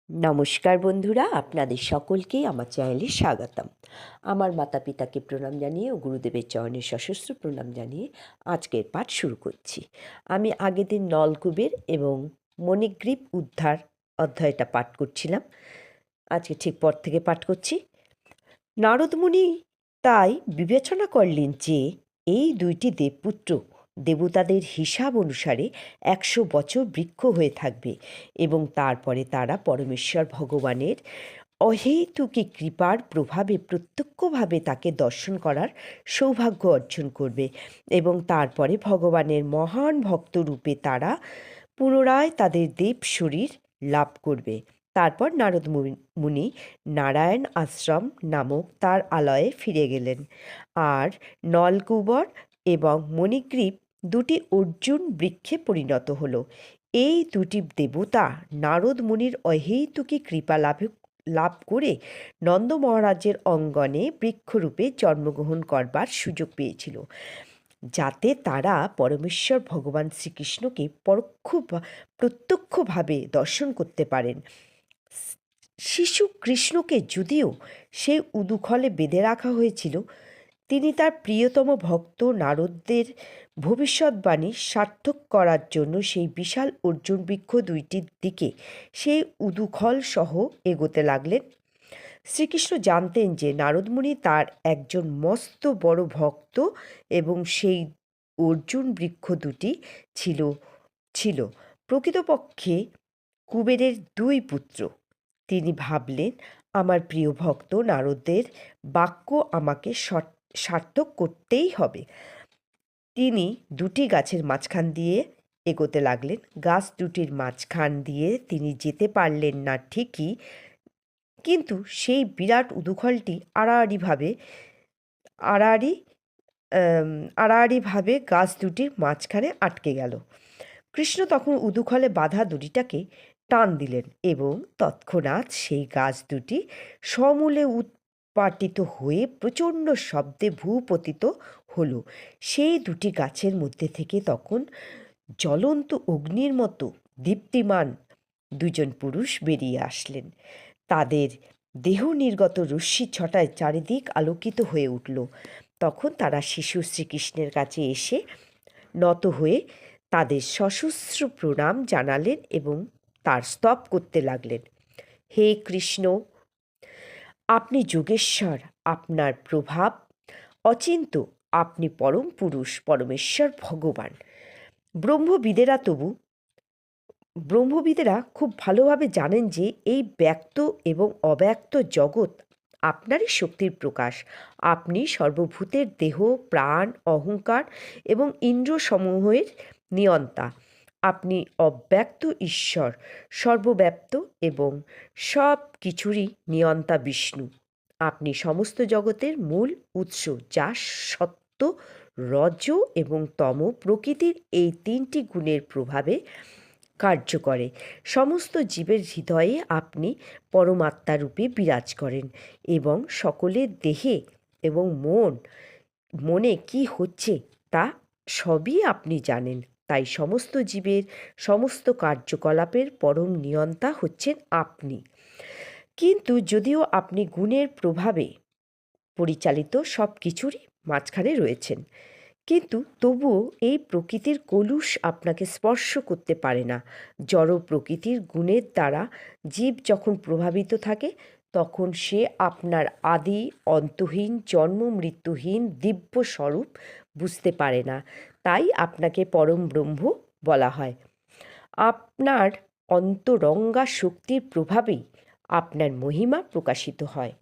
নমস্কার বন্ধুরা, আপনাদের সকলকেই আমার চ্যানেলে স্বাগতম। আমার মাতা পিতাকে প্রণাম জানিয়ে ও গুরুদেবের চরণে সশস্ত্র প্রণাম জানিয়ে আজকের পাঠ শুরু করছি। আমি আগের দিন নলকূপের এবং মণিগ্রীব উদ্ধার অধ্যায়টা পাঠ করছিলাম। আজকে ঠিক পর থেকে পাঠ করছি। নারদমুনি তাই বিবেচনা করলেন যে এই দুইটি দেবপুত্র দেবতাদের হিসাব অনুসারে 100 বছর বৃক্ষ হয়ে থাকবে এবং তারপরে তারা পরমেশ্বর ভগবানের অহেতুকী কৃপার প্রভাবে প্রত্যক্ষভাবে তাকে দর্শন করার সৌভাগ্য অর্জন করবে এবং তারপরে ভগবানের মহান ভক্ত রূপে তারা পুনরায় তাদের দেব শরীর লাভ করবে। তারপর নারদ মুনি নারায়ণ আশ্রম নামক তার আলয়ে ফিরে গেলেন, আর নলকুবর এবং মণিগ্রীব দুটি অর্জুন বৃক্ষে পরিণত হলো। এই দুটি দেবতা নারদ মুনির অহেতুকী কৃপা লাভ করে নন্দ মহারাজের অঙ্গনে বৃক্ষরূপে জন্মগ্রহণ করবার সুযোগ পেয়েছিল, যাতে তারা পরমেশ্বর ভগবান শ্রীকৃষ্ণকে প্রত্যক্ষভাবে দর্শন করতে পারেন। শিশু কৃষ্ণকে যদিও সেই উদুখলে বেঁধে রাখা হয়েছিল, তিনি তার প্রিয়তম ভক্ত নারদদের ভবিষ্যৎবাণী সার্থক করার জন্য সেই বিশাল অর্জুন বৃক্ষ দুইটির দিকে সেই উদুখল সহ এগোতে লাগলেন। শ্রীকৃষ্ণ জানতেন যে নারদমুনি তার একজন মস্ত বড় ভক্ত এবং সেই অর্জুন বৃক্ষ দুটি ছিল প্রকৃতপক্ষে কুবেরের দুই পুত্র। তিনি ভাবলেন, আমার প্রিয় ভক্ত নারদের বাক্য আমাকে সার্থক করতেই হবে। তিনি দুটি গাছের মাঝখান দিয়ে এগোতে লাগলেন। গাছ দুটির মাঝখান দিয়ে তিনি যেতে পারলেন না ঠিকই, কিন্তু সেই বিরাট উদুখলটি আড়াআড়িভাবে গাছ দুটির মাঝখানে আটকে গেল। কৃষ্ণ তখন উদুখলে বাঁধা দড়িটাকে টান দিলেন এবং তৎক্ষণাৎ সেই গাছ দুটি সমূলে উৎপাটিত হয়ে প্রচণ্ড শব্দে ভূপতিত হল। সেই দুটি গাছের মধ্যে থেকে তখন জ্বলন্ত অগ্নির মতো দীপ্তিমান দুজন পুরুষ বেরিয়ে আসলেন। তাদের দেহ নির্গত রশ্মি ছটায় চারিদিক আলোকিত হয়ে উঠল। তখন তারা শিশু শ্রীকৃষ্ণের কাছে এসে নত হয়ে তাদের সশস্ত্র প্রণাম জানালেন এবং তার স্তব করতে লাগলেন। হে কৃষ্ণ, আপনি যোগেশ্বর, আপনার প্রভাব অচিন্ত, আপনি পরম পুরুষ, পরমেশ্বর ভগবান। ব্রহ্মবিদেরা খুব ভালোভাবে জানেন যে এই ব্যক্ত এবং অব্যক্ত জগৎ আপনারই শক্তির প্রকাশ। আপনি সর্বভূতের দেহ, প্রাণ, অহংকার এবং ইন্দ্রিয়সমূহের নিয়ন্তা। আপনি অব্যক্ত ঈশ্বর, সর্বব্যাপ্ত এবং সব কিছুরই নিয়ন্তা বিষ্ণু। আপনি সমস্ত জগতের মূল উৎস, যা সত্য, রজ এবং তম প্রকৃতির এই তিনটি গুণের প্রভাবে কার্য করে। সমস্ত জীবের হৃদয়ে আপনি পরমাত্মারূপে বিরাজ করেন এবং সকলের দেহে এবং মনে কি হচ্ছে তা সবই আপনি জানেন। তাই সমস্ত জীবের সমস্ত কার্যকলাপের পরম নিয়ন্তা হচ্ছেন আপনি। কিন্তু যদিও আপনি গুণের প্রভাবে পরিচালিত সব কিছুরই মাঝখানে রয়েছেন, কিন্তু তবুও এই প্রকৃতির কলুষ আপনাকে স্পর্শ করতে পারে না। জড় প্রকৃতির গুণের দ্বারা জীব যখন প্রভাবিত থাকে, তখন সে আপনার আদি অন্তহীন জন্ম মৃত্যুহীন দিব্য স্বরূপ বুঝতে পারে না। তাই আপনাকে পরম ব্রহ্ম বলা হয়। আপনার অন্তরঙ্গা শক্তির প্রভাবেই আপনার মহিমা প্রকাশিত হয়।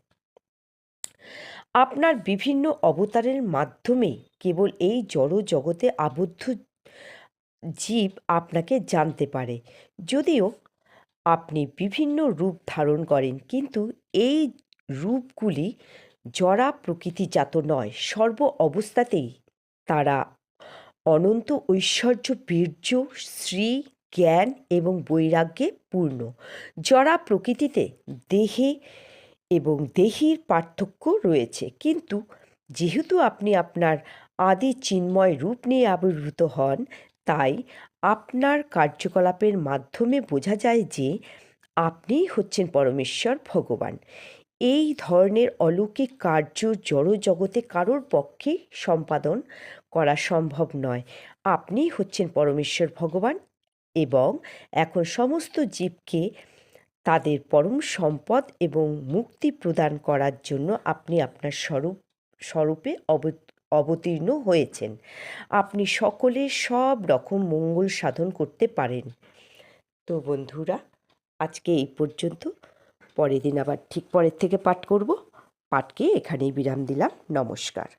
আপনার বিভিন্ন অবতারের মাধ্যমে কেবল এই জড় জগতে আবদ্ধ জীব আপনাকে জানতে পারে। যদিও আপনি বিভিন্ন রূপ ধারণ করেন, কিন্তু এই রূপগুলি জড়া প্রকৃতিজাত নয়। সর্ব অবস্থাতেই তারা অনন্ত ঐশ্বর্য, বীর্য, শ্রী, জ্ঞান এবং বৈরাগ্যে পূর্ণ। জড়া প্রকৃতিতে দেহে এবং দেহির পার্থক্য রয়েছে, কিন্তু যেহেতু আপনি আপনার আদি চিন্ময় রূপ নিয়ে আবির্ভূত হন, তাই আপনার কার্যকলাপের মাধ্যমে বোঝা যায় যে আপনিই হচ্ছেন পরমেশ্বর ভগবান। এই ধরনের অলৌকিক কার্য জড় জগতে কারোর পক্ষেই সম্পাদন করা সম্ভব নয়। আপনিই হচ্ছেন পরমেশ্বর ভগবান এবং এখন সমস্ত জীবকে তাদের পরম সম্পদ এবং মুক্তি প্রদান করার জন্য আপনি আপনার স্বরূপে অবতীর্ণ হয়েছেন। আপনি সকলের সব রকম মঙ্গল সাধন করতে পারেন। তো বন্ধুরা, আজকে এই পর্যন্ত। পরের দিন আবার ঠিক পরের থেকে পাঠ করব। পাঠকে এখানেই বিরাম দিলাম। নমস্কার।